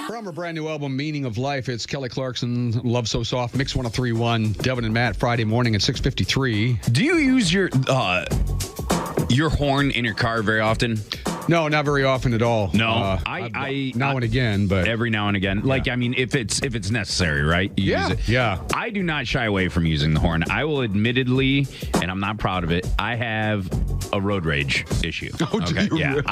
From a brand new album, Meaning of Life, it's Kelly Clarkson, Love So Soft, Mix 103.1, Devan and Matt, Friday morning at 6:53. Do you use your horn in your car very often? No, not very often at all. No, now and again, but every now and again. Like, I mean, if it's necessary, right? You use it. Yeah. I do not shy away from using the horn. I will admittedly, and I'm not proud of it, I have a road rage issue. Oh, do you yeah, really?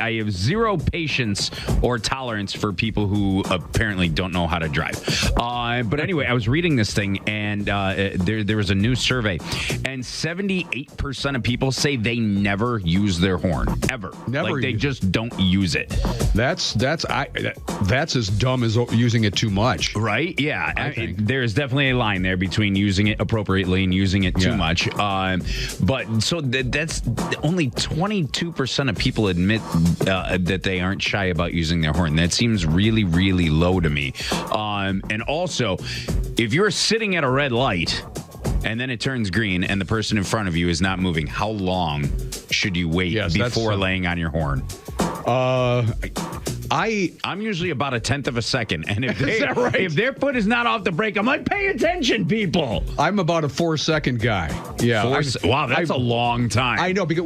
I have zero patience or tolerance for people who apparently don't know how to drive. But anyway, I was reading this thing, and there was a new survey, and 78% of people say they never use their horn ever. Never. Like, they just don't use it. That's as dumb as using it too much. Right? Yeah. I think. There's definitely a line there between using it appropriately and using it too much. But so that's only 22% of people admit that they aren't shy about using their horn. That seems really, really low to me. And also, if you're sitting at a red light and then it turns green and the person in front of you is not moving, how long should you wait before laying on your horn? I'm usually about a tenth of a second, and if their foot is not off the brake, I'm like, pay attention, people. I'm about a 4-second guy. Yeah. Wow, that's a long time. I know, because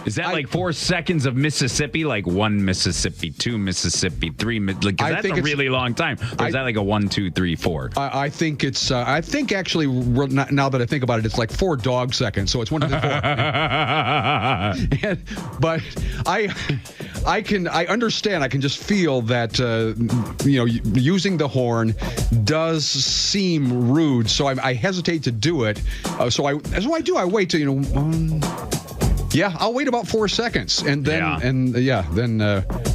Is that like 4 seconds of Mississippi, like 1 Mississippi, 2 Mississippi, 3? Like, that's a really long time. Or is that like a 1, 2, 3, 4? I think it's. I think actually, now that I think about it, it's like 4 dog seconds. So it's 1 to the 4. But I understand. I can just feel that using the horn does seem rude. So I hesitate to do it. So I wait till I'll wait about 4 seconds, and then then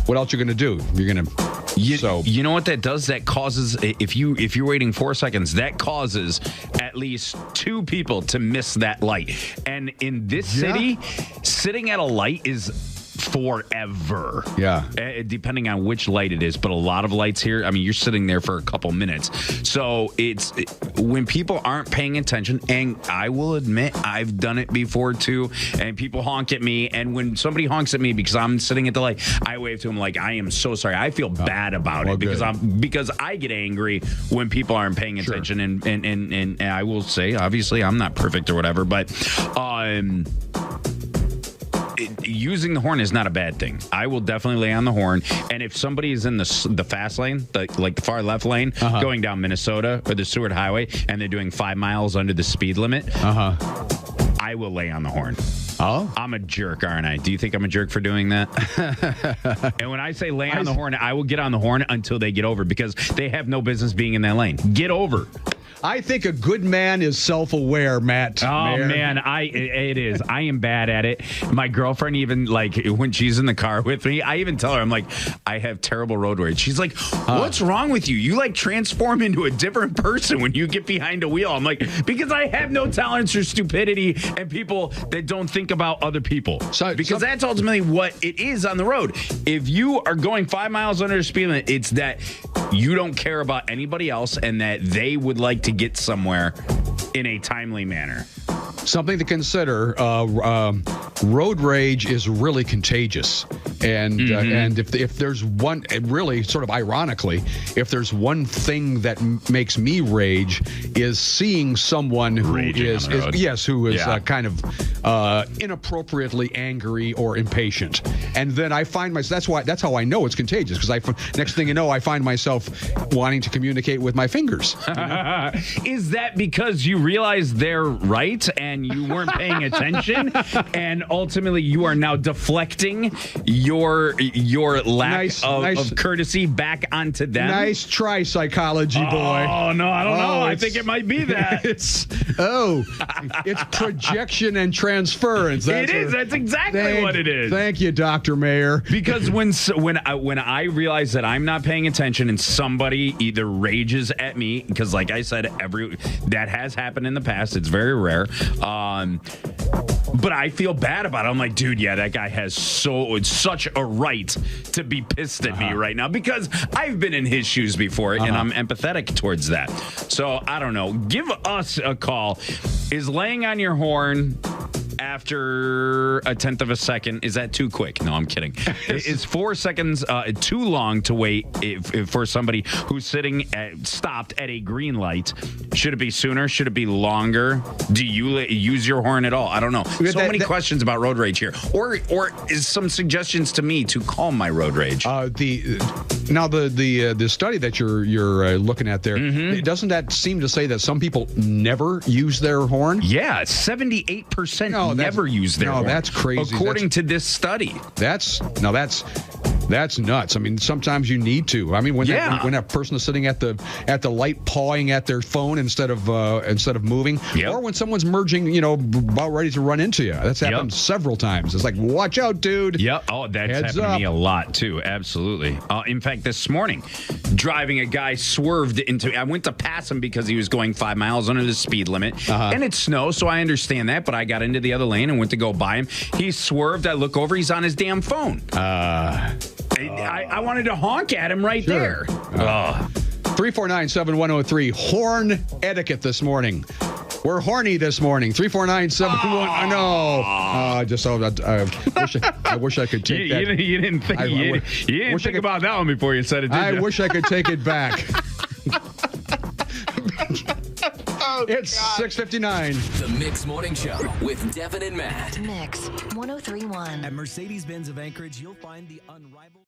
what else you're gonna do? You're gonna. You know what that does? That causes, if you're waiting 4 seconds, that causes at least 2 people to miss that light. And in this city, sitting at a light is forever. Yeah. Depending on which light it is, but a lot of lights here, I mean, you're sitting there for a couple minutes. So when people aren't paying attention, and I will admit I've done it before too, and people honk at me, and when somebody honks at me because I'm sitting at the light, I wave to them like, I am so sorry. I feel bad about it because I get angry when people aren't paying attention, and I will say, obviously, I'm not perfect or whatever, but using the horn is not a bad thing. I will definitely lay on the horn. And if somebody is in the fast lane, like the far left lane, going down Minnesota or the Seward Highway, and they're doing 5 miles under the speed limit, I will lay on the horn. Oh? I'm a jerk, aren't I? Do you think I'm a jerk for doing that? And when I say lay on the horn, I will get on the horn until they get over, because they have no business being in that lane. Get over. I think a good man is self-aware, Matt. Oh, Mayor. man, it is. I am bad at it. My girlfriend, even, like, when she's in the car with me, I even tell her, I'm like, I have terrible road rage. She's like, what's wrong with you? You, like, transform into a different person when you get behind a wheel. I'm like, because I have no tolerance for stupidity and people that don't think about other people. Because that's ultimately what it is on the road. If you are going 5 miles under the speed limit, it's that you don't care about anybody else and that they would like to get somewhere in a timely manner. Something to consider. Road rage is really contagious, and if there's one, really sort of ironically, if there's one thing that makes me rage, is seeing someone who is kind of inappropriately angry or impatient, and then I find myself. That's how I know it's contagious, because next thing you know, I find myself wanting to communicate with my fingers. Is that because you realize they're right and you weren't paying attention, and ultimately you are now deflecting your lack of courtersy back onto them? Nice try, psychology boy. Oh, no, I don't know. I think it might be that. It's projection and transference. That's exactly what it is. Thank you, Dr. Mayer. Because when I realize that I'm not paying attention and somebody either rages at me, because like I said, that has happened in the past. It's very rare. But I feel bad about it. I'm like, dude, that guy has such a right to be pissed at me right now, because I've been in his shoes before, and I'm empathetic towards that. So I don't know. Give us a call. Is laying on your horn after a tenth of a second. Is that too quick? No, I'm kidding. Is 4 seconds too long to wait if for somebody who's stopped at a green light? Should it be sooner? Should it be longer? Do you use your horn at all? I don't know. So many questions about road rage here. Or is some suggestions to me to calm my road rage? The study that you're looking at there, doesn't that seem to say that some people never use their horn? Yeah, 78% never use their horn. No, that's crazy. According to this study. That's nuts. I mean, sometimes you need to. I mean, when that person is sitting at the light pawing at their phone instead of moving, or when someone's merging, about ready to run into you. That's happened several times. It's like, watch out, dude. Yep. Oh, that's happened to me a lot too. Absolutely. In fact, this morning, driving, a guy swerved into. I went to pass him because he was going 5 miles under the speed limit, and it snows, so I understand that. But I got into the other lane and went to go by him. He swerved. I look over. He's on his damn phone. I wanted to honk at him right there. 349-7103. Horn etiquette this morning. We're horny this morning. 349-71. I know. I wish I could take that. You didn't think, you didn't think about that one before you said it, did you? I wish I could take it back. It's 6:59. The Mix Morning Show with Devan and Matt. Mix 103.1. At Mercedes-Benz of Anchorage, you'll find the unrivaled